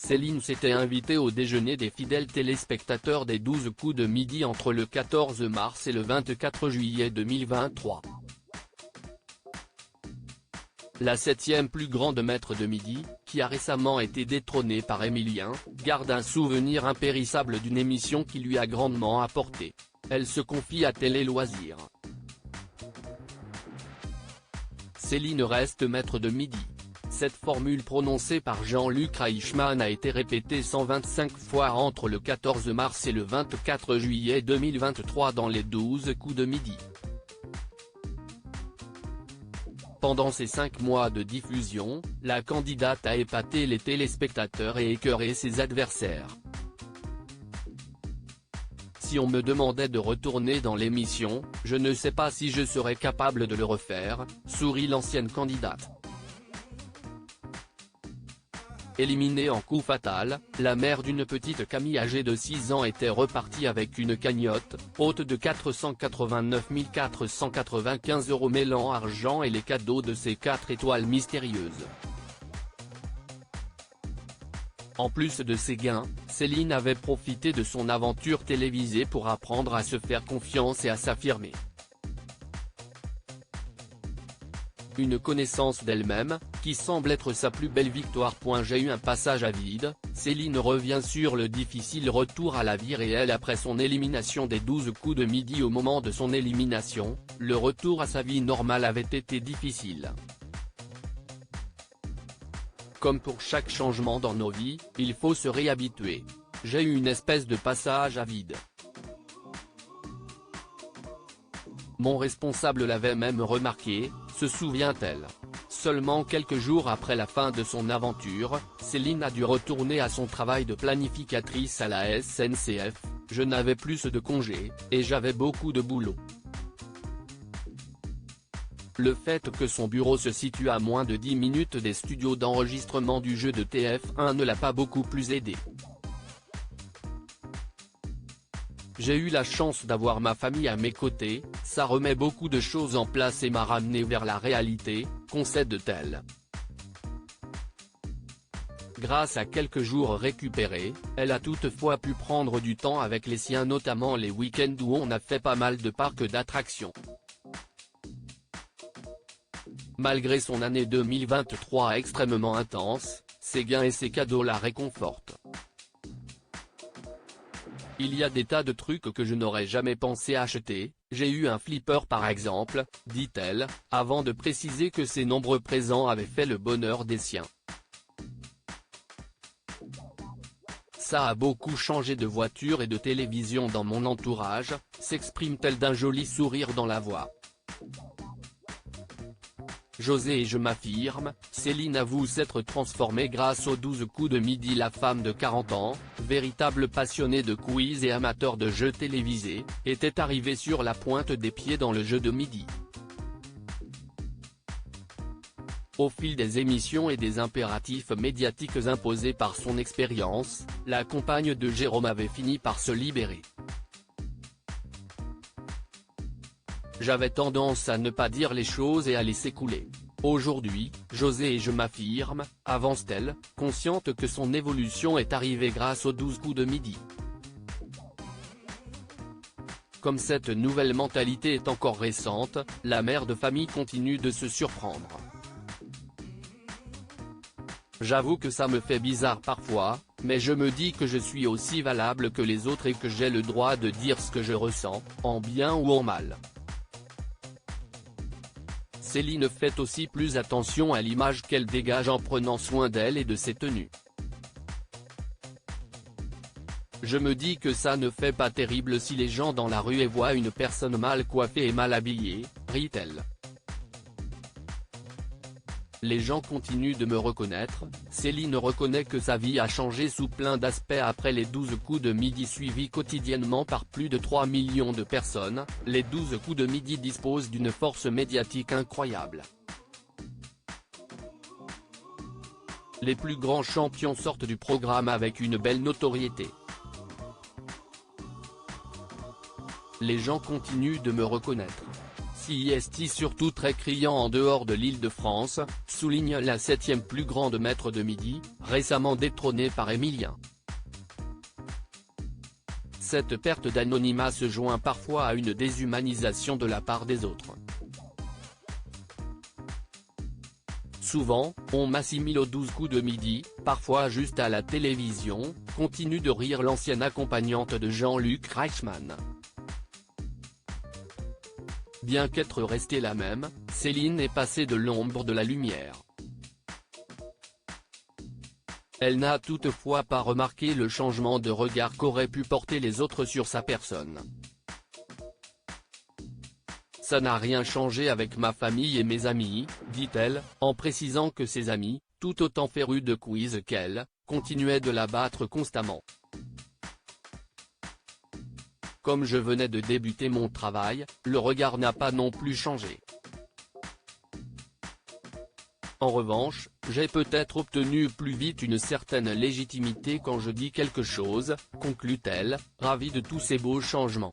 Céline s'était invitée au déjeuner des fidèles téléspectateurs des 12 coups de midi entre le 14 mars et le 24 juillet 2023. La 7e plus grande maître de midi, qui a récemment été détrônée par Emilien, garde un souvenir impérissable d'une émission qui lui a grandement apporté. Elle se confie à Télé Loisirs. Céline reste maître de midi. Cette formule prononcée par Jean-Luc Reichmann a été répétée 125 fois entre le 14 mars et le 24 juillet 2023 dans les 12 coups de midi. Pendant ces 5 mois de diffusion, la candidate a épaté les téléspectateurs et écœuré ses adversaires. Si on me demandait de retourner dans l'émission, je ne sais pas si je serais capable de le refaire, sourit l'ancienne candidate. Éliminée en coup fatal, la mère d'une petite Camille âgée de 6 ans était repartie avec une cagnotte, haute de 489 495 € mêlant argent et les cadeaux de ses 4 étoiles mystérieuses. En plus de ses gains, Céline avait profité de son aventure télévisée pour apprendre à se faire confiance et à s'affirmer. Une connaissance d'elle-même, qui semble être sa plus belle victoire. J'ai eu un passage à vide, Céline revient sur le difficile retour à la vie réelle après son élimination des 12 coups de midi. Au moment de son élimination, le retour à sa vie normale avait été difficile. Comme pour chaque changement dans nos vies, il faut se réhabituer. J'ai eu une espèce de passage à vide. Mon responsable l'avait même remarqué, se souvient-elle. Seulement quelques jours après la fin de son aventure, Céline a dû retourner à son travail de planificatrice à la SNCF, je n'avais plus de congés, et j'avais beaucoup de boulot. Le fait que son bureau se situe à moins de 10 minutes des studios d'enregistrement du jeu de TF1 ne l'a pas beaucoup plus aidé. J'ai eu la chance d'avoir ma famille à mes côtés, ça remet beaucoup de choses en place et m'a ramené vers la réalité, concède-t-elle. Grâce à quelques jours récupérés, elle a toutefois pu prendre du temps avec les siens, notamment les week-ends où on a fait pas mal de parcs d'attractions. Malgré son année 2023 extrêmement intense, ses gains et ses cadeaux la réconfortent. Il y a des tas de trucs que je n'aurais jamais pensé acheter, j'ai eu un flipper par exemple, dit-elle, avant de préciser que ses nombreux présents avaient fait le bonheur des siens. Ça a beaucoup changé de voiture et de télévision dans mon entourage, s'exprime-t-elle d'un joli sourire dans la voix. J'osais et je m'affirme, Céline avoue s'être transformée grâce aux 12 coups de midi. La femme de 40 ans, véritable passionnée de quiz et amateur de jeux télévisés, était arrivée sur la pointe des pieds dans le jeu de midi. Au fil des émissions et des impératifs médiatiques imposés par son expérience, la compagne de Jérôme avait fini par se libérer. J'avais tendance à ne pas dire les choses et à laisser couler. Aujourd'hui, j'osais et je m'affirme, avance-t-elle, consciente que son évolution est arrivée grâce aux 12 coups de midi. Comme cette nouvelle mentalité est encore récente, la mère de famille continue de se surprendre. J'avoue que ça me fait bizarre parfois, mais je me dis que je suis aussi valable que les autres et que j'ai le droit de dire ce que je ressens, en bien ou en mal. Céline fait aussi plus attention à l'image qu'elle dégage en prenant soin d'elle et de ses tenues. Je me dis que ça ne fait pas terrible si les gens dans la rue voient une personne mal coiffée et mal habillée, rit-elle. Les gens continuent de me reconnaître, Céline reconnaît que sa vie a changé sous plein d'aspects après les 12 coups de midi suivis quotidiennement par plus de 3 millions de personnes, les 12 coups de midi disposent d'une force médiatique incroyable. Les plus grands champions sortent du programme avec une belle notoriété. Les gens continuent de me reconnaître. ici est surtout très criant en dehors de l'Île-de-France, souligne la 7e plus grande maître de midi, récemment détrônée par Emilien. Cette perte d'anonymat se joint parfois à une déshumanisation de la part des autres. Souvent, on m'assimile aux 12 coups de midi, parfois juste à la télévision, continue de rire l'ancienne accompagnante de Jean-Luc Reichmann. Bien qu'être restée la même, Céline est passée de l'ombre de la lumière. Elle n'a toutefois pas remarqué le changement de regard qu'auraient pu porter les autres sur sa personne. Ça n'a rien changé avec ma famille et mes amis, dit-elle, en précisant que ses amis, tout autant férus de quiz qu'elle, continuaient de la battre constamment. Comme je venais de débuter mon travail, le regard n'a pas non plus changé. En revanche, j'ai peut-être obtenu plus vite une certaine légitimité quand je dis quelque chose, conclut-elle, ravie de tous ces beaux changements.